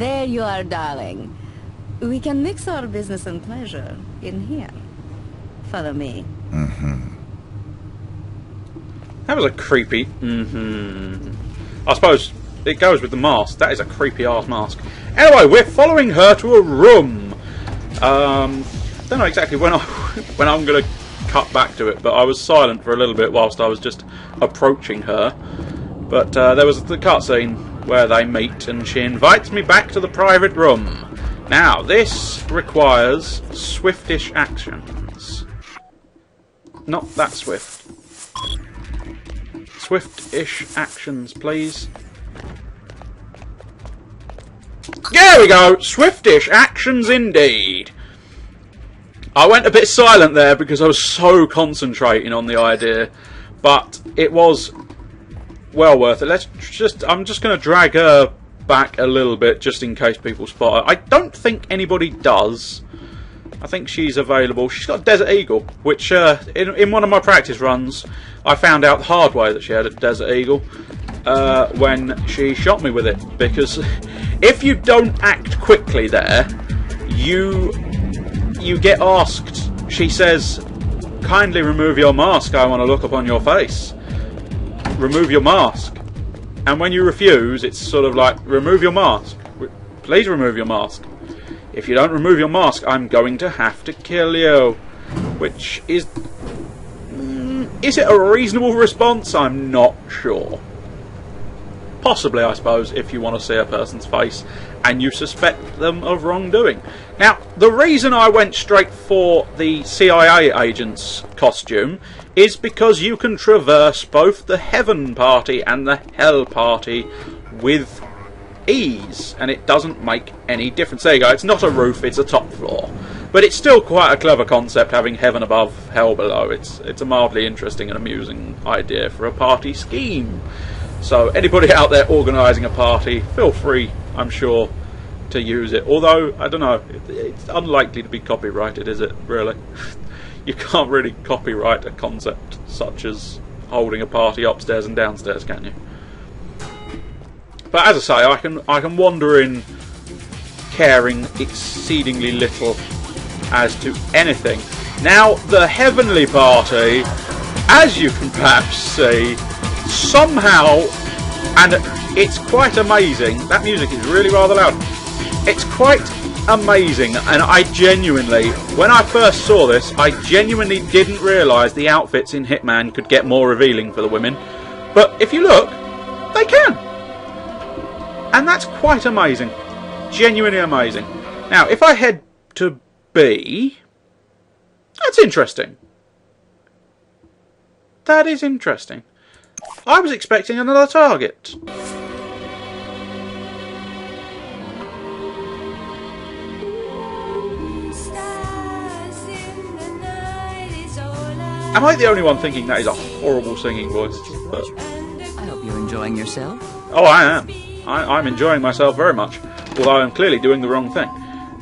There you are, darling. We can mix our business and pleasure in here. Follow me. That was a creepy... I suppose it goes with the mask. That is a creepy ass mask. Anyway, we're following her to a room. Don't know exactly when I'm going to cut back to it, but I was silent for a little bit whilst I was just approaching her. But there was the cutscene where they meet, and she invites me back to the private room. Now, this requires swiftish actions. Not that swift. Swiftish actions, please. There we go! Swiftish actions indeed! I went a bit silent there because I was so concentrating on the idea, but it was well worth it. I'm just going to drag her back a little bit just in case people spot her. I don't think anybody does. I think she's available. She's got a Desert Eagle, which in one of my practice runs I found out the hard way that she had a Desert Eagle when she shot me with it, because if you don't act quickly there, you get asked. She says, "Kindly remove your mask, I want to look upon your face. Remove your mask." And when you refuse, it's sort of like, remove your mask. Please remove your mask. If you don't remove your mask, I'm going to have to kill you. Which is... is it a reasonable response? I'm not sure. Possibly, I suppose, if you want to see a person's face and you suspect them of wrongdoing. Now, the reason I went straight for the CIA agent's costume is because you can traverse both the Heaven Party and the Hell Party with ease, and it doesn't make any difference. There you go, it's not a roof, it's a top floor. But it's still quite a clever concept, having heaven above, hell below. It's a mildly interesting and amusing idea for a party scheme. So anybody out there organising a party, feel free, I'm sure, to use it. Although, I don't know, it's unlikely to be copyrighted, is it, really? You can't really copyright a concept such as holding a party upstairs and downstairs, can you? But as I say, I can wander in caring exceedingly little as to anything. Now, the Heavenly Party, as you can perhaps see, somehow, and it's quite amazing, that music is really rather loud, it's quite amazing, and I genuinely, when I first saw this, I genuinely didn't realise the outfits in Hitman could get more revealing for the women, but if you look, they can, and that's quite amazing, genuinely amazing. Now, if I head to B, that's interesting. That is interesting. I was expecting another target. Am I the only one thinking that is a horrible singing voice? But I hope you're enjoying yourself. oh, I am. I'm enjoying myself very much, although I'm clearly doing the wrong thing.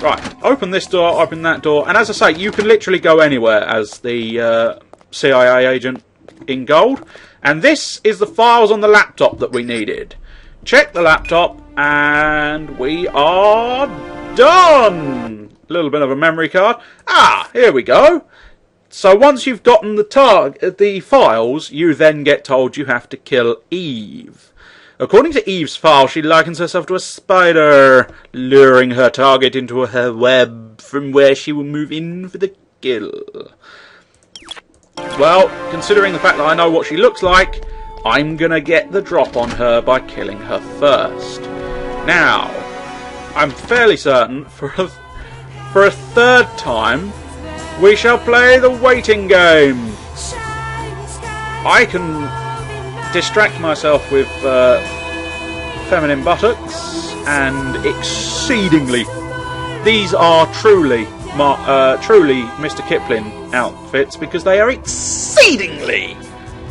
Right, open this door, open that door, and as I say, you can literally go anywhere as the CIA agent in gold. And this is the files on the laptop that we needed. Check the laptop, and we are done! A little bit of a memory card. Ah, here we go. So once you've gotten the files, you then get told you have to kill Eve. According to Eve's file, she likens herself to a spider, luring her target into her web, from where she will move in for the kill. Well, considering the fact that I know what she looks like, I'm gonna get the drop on her by killing her first. Now, I'm fairly certain, for a third time, we shall play the waiting game. I can distract myself with feminine buttocks, and exceedingly, these are truly Mr. Kipling outfits, because they are exceedingly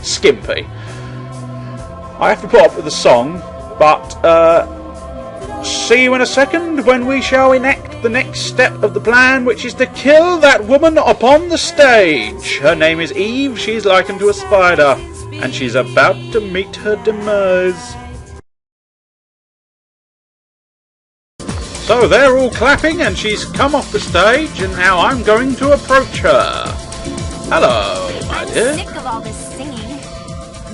skimpy. I have to put up with the song, but see you in a second when we shall enact the next step of the plan, which is to kill that woman upon the stage. Her name is Eve, she's likened to a spider, and she's about to meet her demise. So they're all clapping and she's come off the stage and now I'm going to approach her. Hello, my dear. I'm sick of all this singing.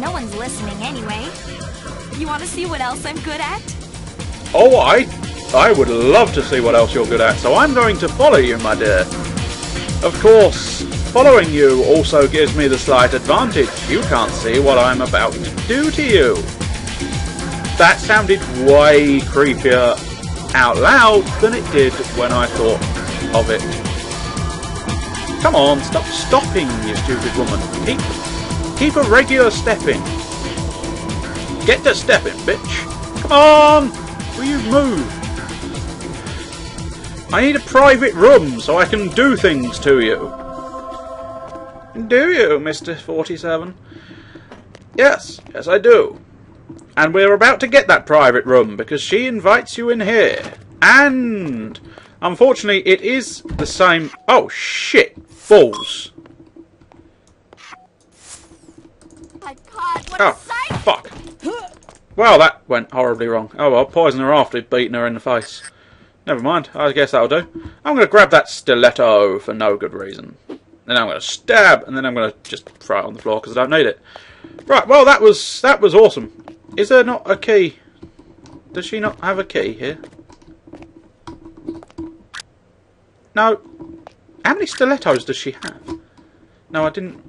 No one's listening anyway. You want to see what else I'm good at? Oh, I would love to see what else you're good at, so I'm going to follow you, my dear. Of course, following you also gives me the slight advantage. You can't see what I'm about to do to you. That sounded way creepier out loud than it did when I thought of it. Come on, stop stopping, you stupid woman. Keep a regular stepping. Get to stepping, bitch. Come on! Will you move? I need a private room so I can do things to you. Do you, Mr. 47? Yes, I do. And we're about to get that private room because she invites you in here. And unfortunately it is the same... Oh, shit. Balls. My God, what Oh, a sight! fuck. Well, that went horribly wrong. Oh well, poison her after beating her in the face. Never mind, I guess that'll do. I'm going to grab that stiletto for no good reason. Then I'm going to stab, and then I'm going to just throw it on the floor because I don't need it. Right, well, that was awesome. Is there not a key? Does she not have a key here? No. How many stilettos does she have? No, I didn't...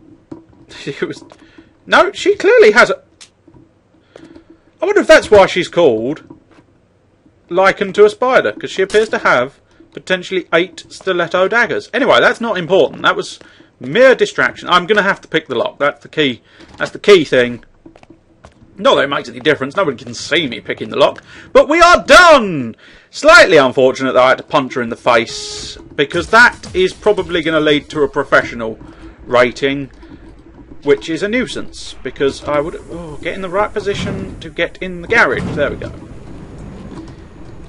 It was... No, she clearly has a... I wonder if that's why she's called likened to a spider, because she appears to have potentially 8 stiletto daggers. Anyway, that's not important. That was mere distraction. I'm going to have to pick the lock. That's the key. That's the key thing. Not that it makes any difference. Nobody can see me picking the lock. But we are done! Slightly unfortunate that I had to punch her in the face, because that is probably going to lead to a professional rating, which is a nuisance, because I would get in the right position to get in the garage. There we go.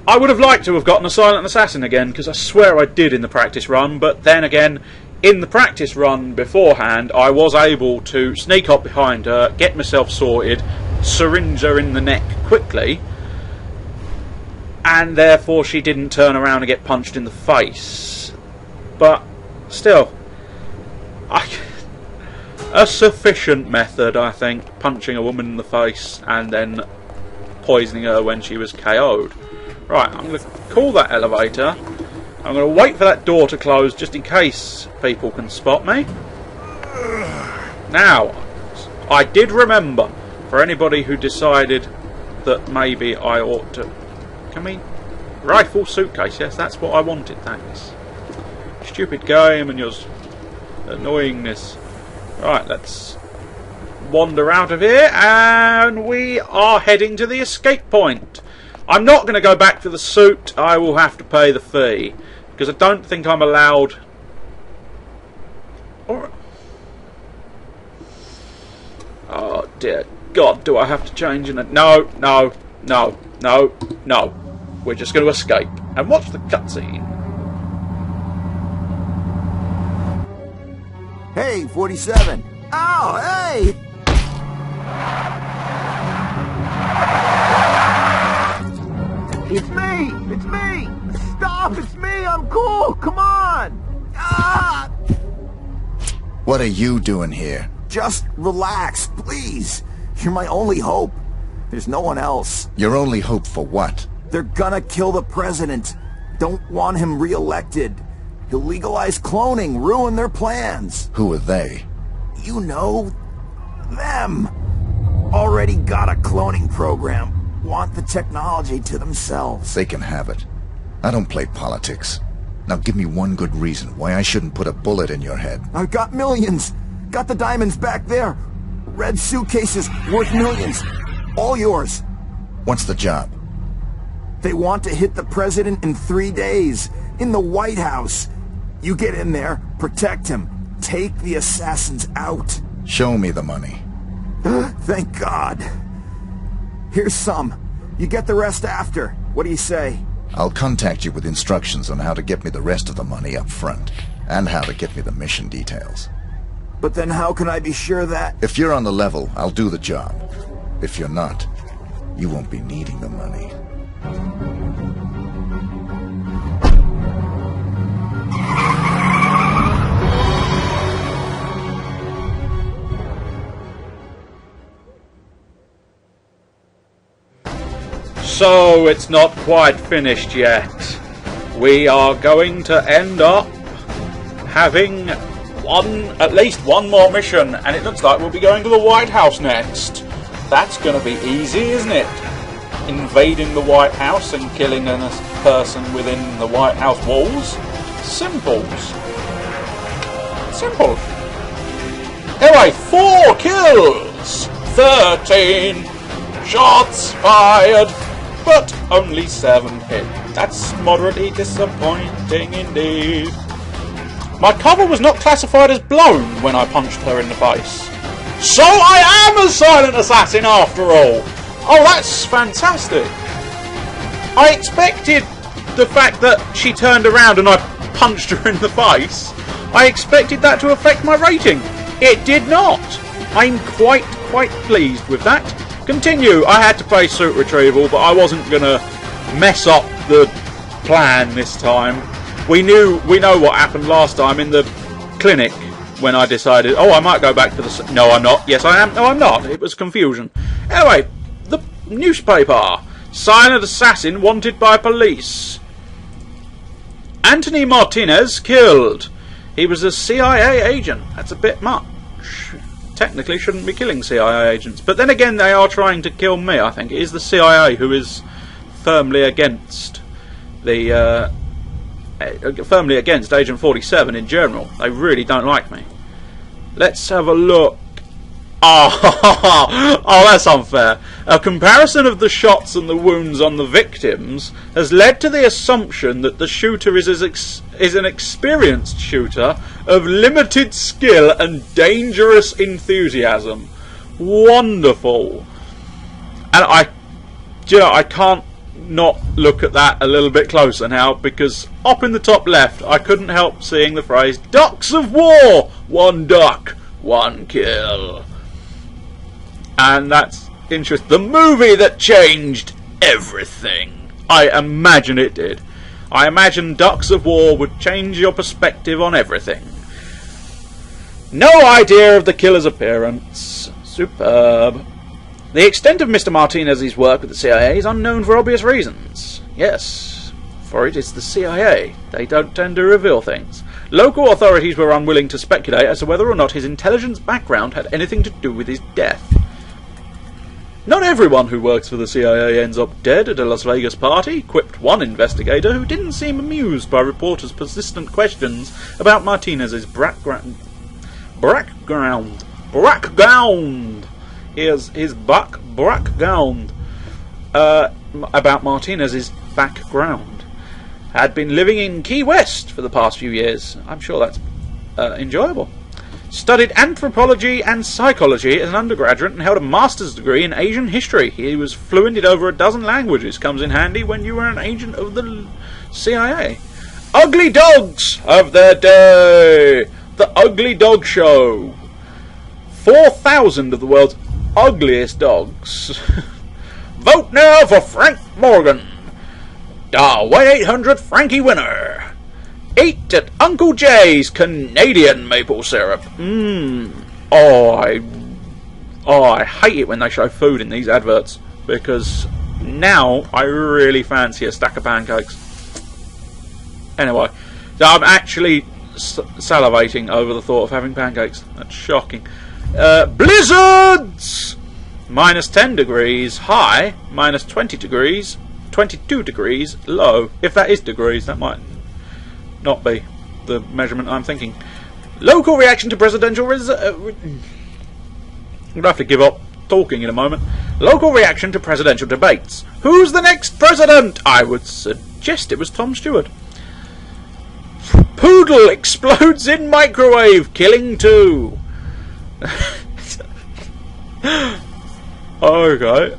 I would have liked to have gotten a silent assassin again, because I swear I did in the practice run, but then again, in the practice run beforehand, I was able to sneak up behind her, get myself sorted, syringe her in the neck quickly, and therefore she didn't turn around and get punched in the face. But still, a sufficient method, I think, punching a woman in the face and then poisoning her when she was KO'd. Right, I'm going to call that elevator. I'm going to wait for that door to close just in case people can spot me. Now, I did remember, for anybody who decided that maybe I ought to... Can we... Rifle suitcase, yes, that's what I wanted, thanks. Stupid game and your annoyingness. Right, let's wander out of here, and we are heading to the escape point. I'm not going to go back to the suit. I will have to pay the fee, because I don't think I'm allowed... Oh dear God, do I have to change in it? No. We're just going to escape and watch the cutscene. Hey, 47. Oh, hey! It's me! It's me! Stop! It's me! I'm cool! Come on! Ah! What are you doing here? Just relax, please. You're my only hope. There's no one else. Your only hope for what? They're gonna kill the president. Don't want him re-elected. He'll legalize cloning, ruin their plans. Who are they? You know, them. Already got a cloning program. Want the technology to themselves. They can have it. I don't play politics. Now give me one good reason why I shouldn't put a bullet in your head. I've got millions. Got the diamonds back there. Red suitcases worth millions. All yours. What's the job? They want to hit the president in 3 days. In the White House. You get in there, protect him. Take the assassins out. Show me the money. Thank God. Here's some. You get the rest after. What do you say? I'll contact you with instructions on how to get me the rest of the money up front, and how to get me the mission details. But then how can I be sure that... If you're on the level, I'll do the job. If you're not, you won't be needing the money. So it's not quite finished yet. We are going to end up having at least one more mission, and it looks like we'll be going to the White House next. That's going to be easy, isn't it? Invading the White House and killing a person within the White House walls. Simples. Simple. Anyway, 4 kills! 13 shots fired, but only 7 hit. That's moderately disappointing indeed. My cover was not classified as blown when I punched her in the face. So I am a silent assassin after all! Oh, that's fantastic! I expected the fact that she turned around and I punched her in the face. I expected that to affect my rating. It did not. I'm quite pleased with that. Continue. I had to play suit retrieval, but I wasn't gonna mess up the plan this time. We know what happened last time in the clinic when I decided, oh, I might go back to the... No, I'm not. Yes, I am. No, I'm not. It was confusion. Anyway, the newspaper. Silent assassin wanted by police. Anthony Martinez killed. He was a CIA agent. That's a bit much. Technically shouldn't be killing CIA agents. But then again, they are trying to kill me, I think. It is the CIA who is firmly against the... firmly against Agent 47 in general. They really don't like me. Let's have a look. Oh, that's unfair. A comparison of the shots and the wounds on the victims has led to the assumption that the shooter is an experienced shooter of limited skill and dangerous enthusiasm. Wonderful. And I can't not look at that a little bit closer now, because up in the top left I couldn't help seeing the phrase "Ducks of War, 1 duck, 1 kill." And that's interesting. The movie that changed everything. I imagine it did. I imagine Ducks of War would change your perspective on everything. No idea of the killer's appearance. Superb. The extent of Mr. Martinez's work with the CIA is unknown for obvious reasons. Yes, for it is the CIA. They don't tend to reveal things. Local authorities were unwilling to speculate as to whether or not his intelligence background had anything to do with his death. Not everyone who works for the CIA ends up dead at a Las Vegas party, quipped one investigator who didn't seem amused by reporters' persistent questions about Martinez's background. Here's his background about Martinez's background. Had been living in Key West for the past few years. I'm sure that's enjoyable. Studied anthropology and psychology as an undergraduate and held a master's degree in Asian history. He was fluent in over a dozen languages. Comes in handy when you are an agent of the CIA. Ugly dogs of their day. The Ugly Dog Show. 4,000 of the world's ugliest dogs. Vote now for Frank Morgan. Dial 1-800-FRANKIE winner. Eat at Uncle Jay's Canadian maple syrup. I hate it when they show food in these adverts, because now I really fancy a stack of pancakes. Anyway, so I'm actually salivating over the thought of having pancakes. That's shocking. Blizzards! Minus 10 degrees high, minus 20 degrees, 22 degrees low. If that is degrees, that might not be the measurement I'm thinking. Local reaction to presidential I'm going to have to give up talking in a moment. Local reaction to presidential debates. Who's the next president? I would suggest it was Tom Stewart. Poodle explodes in microwave, killing 2. Okay.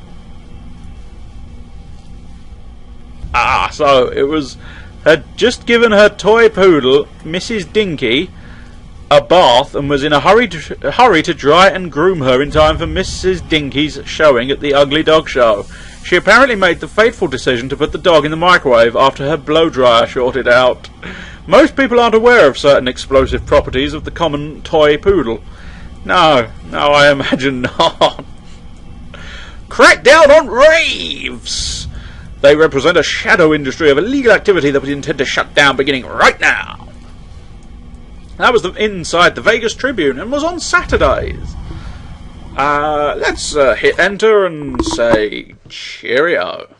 So it was... had just given her toy poodle, Mrs. Dinky, a bath and was in a hurry to dry and groom her in time for Mrs. Dinky's showing at the Ugly Dog Show. She apparently made the fateful decision to put the dog in the microwave after her blow dryer shorted out. Most people aren't aware of certain explosive properties of the common toy poodle. No, I imagine not. Crackdown on raves! They represent a shadow industry of illegal activity that we intend to shut down beginning right now. That was inside the Vegas Tribune and was on Saturdays. Let's hit enter and say cheerio.